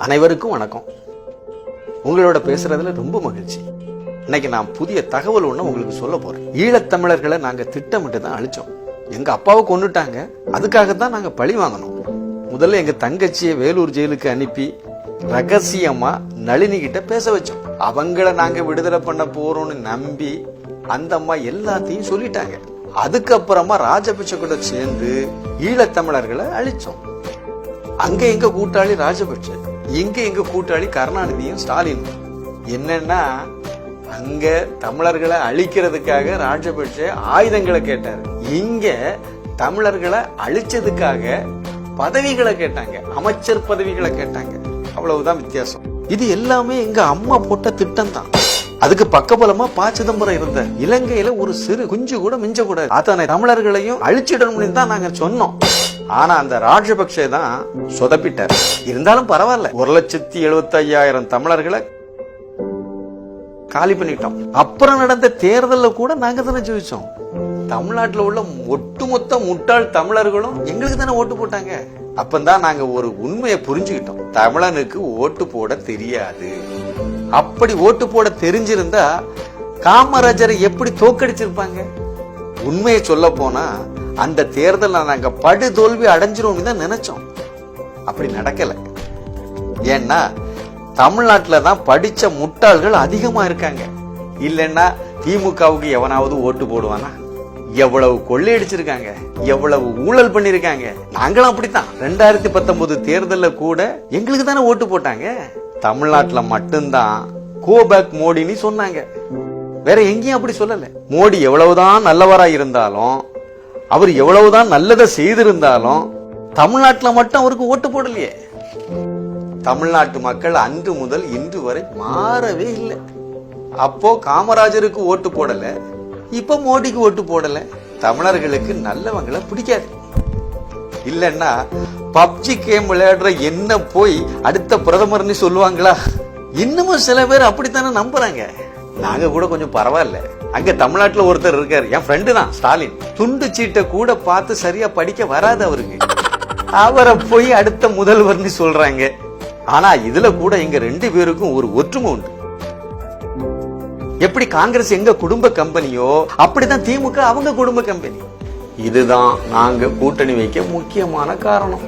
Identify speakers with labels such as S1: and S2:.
S1: அனைவருக்கும் வணக்கம். உங்களோட பேசுறதுல ரொம்ப மகிழ்ச்சி. இன்னைக்கு நான் புதிய தகவல் ஒண்ணு உங்களுக்கு சொல்ல போறேன். ஈழத்தமிழர்களை நாங்க திட்டமிட்டு தான் அழிச்சோம். எங்க அப்பாவை கொன்னுட்டாங்க, அதுக்காகத்தான் நாங்க பழி வாங்கணும். முதல்ல எங்க தங்கச்சியை வேலூர் ஜெயிலுக்கு அனுப்பி ரகசியமா நளினி கிட்ட பேச வச்சோம். அவங்கள நாங்க விடுதலை பண்ண போறோம்னு நம்பி அந்த அம்மா எல்லாத்தையும் சொல்லிட்டாங்க. அதுக்கப்புறமா ராஜபக்ஷ கூட சேர்ந்து ஈழத்தமிழர்களை அழிச்சோம். அங்க எங்க கூட்டாளி ராஜபக்ஷ, இங்க எங்க கூட்டாளி கருணாநிதியும் ஸ்டாலின். என்னன்னா அங்க தமிழர்களை அழிக்கிறதுக்காக ராஜபக்ஷ ஆயுதங்களை கேட்டாரு, இங்க தமிழர்களை அழிச்சதுக்காக பதவிகளை கேட்டாங்க, அமைச்சர் பதவிகளை கேட்டாங்க. அவ்வளவுதான் வித்தியாசம். இது எல்லாமே எங்க அம்மா போட்ட திட்டம் தான். அதுக்கு பக்கபலமா ப. சிதம்பரம் இருந்த இலங்கையில ஒரு சிறு குஞ்சு கூட மிஞ்ச கூடாது, அத்தனை தமிழர்களையும் அழிச்சிடணும்னு தான் நாங்க சொன்னோம். ஆனா அந்த ராஜபக்ஷ தான் சொதப்பிட்டார். இருந்தாலும் பரவாயில்ல, 1,75,000 தமிழர்களை காலி பண்ணிட்டோம். அப்புறம் நடந்த தேர்தல்ல கூட நாங்க தானே ஜெயிச்சோம். தமிழ்நாட்டில் உள்ள ஒட்டுமொத்த முட்டாள் தமிழர்களும் எங்களுக்கு தானே ஓட்டு போட்டாங்க. அப்பந்தான் நாங்க ஒரு உண்மையை புரிஞ்சுக்கிட்டோம், தமிழனுக்கு ஓட்டு போட தெரியாது. அப்படி ஓட்டு போட தெரிஞ்சிருந்தா காமராஜரை எப்படி தோக்கடிச்சிருப்பாங்க? உண்மையை சொல்ல போனா அந்த தேர்தல் நாங்க படு தோல்வி அடைஞ்சிரும் தான் நினைச்சோம். அப்படி நடக்கல. ஏன்னா தமிழ்நாட்டில தான் படிச்ச முட்டாள்கள் அதிகமா இருக்காங்க. இல்லைன்னா திமுகவுக்கு எவனாவது ஓட்டு போடுவானா? எவ்வளவு கொள்ளையடிச்சிருக்காங்க, எவ்வளவு ஊழல் பண்ணிருக்காங்க. நாங்களும் அப்படித்தான். 2019 தேர்தல்ல கூட எங்களுக்கு தானே ஓட்டு போட்டாங்க. தமிழ்நாட்டுல மட்டும்தான் கோ பேக் மோடின்னு சொன்னாங்க, வேற எங்கேயும் அப்படி சொல்லல. மோடி எவ்வளவுதான் நல்லவரா இருந்தாலும், அவர் எவ்வளவுதான் நல்லதை செய்திருந்தாலும் தமிழ்நாட்டுல மட்டும் அவருக்கு ஓட்டு போடலையே. தமிழ்நாட்டு மக்கள் அன்று முதல் இன்று வரை மாறவே இல்லை. அப்போ காமராஜருக்கு ஓட்டு போடல, இப்ப மோடிக்கு ஓட்டு போடல. தமிழர்களுக்கு நல்லவங்களை பிடிக்காது. இல்லன்னா பப்ஜி கேம் விளையாடுற என்ன போய் அடுத்த பிரதமர்னு சொல்லுவாங்களா? இன்னமும் சில பேர் அப்படித்தானே நம்புறாங்க. நாங்க கூட கொஞ்சம் பரவாயில்ல. அங்க தமிழ்நாட்டுல ஒருத்தர் இருக்காரு, என் ஃப்ரெண்டு தான், ஸ்டாலின். துண்டு சீட்டை கூட பார்த்து சரியா படிக்க வராது அவருக்கு. அவரை போய் அடுத்த முதல்வர்னு சொல்றாங்க. ஆனா இதுல கூட எங்க 2 பேருக்கும் ஒரு ஒற்றுமை உண்டு. எப்படி காங்கிரஸ் எங்க குடும்ப கம்பெனியோ அப்படிதான் திமுக அவங்க குடும்ப கம்பெனி. இதுதான் நாங்க கூட்டணி வைக்க முக்கியமான காரணம்.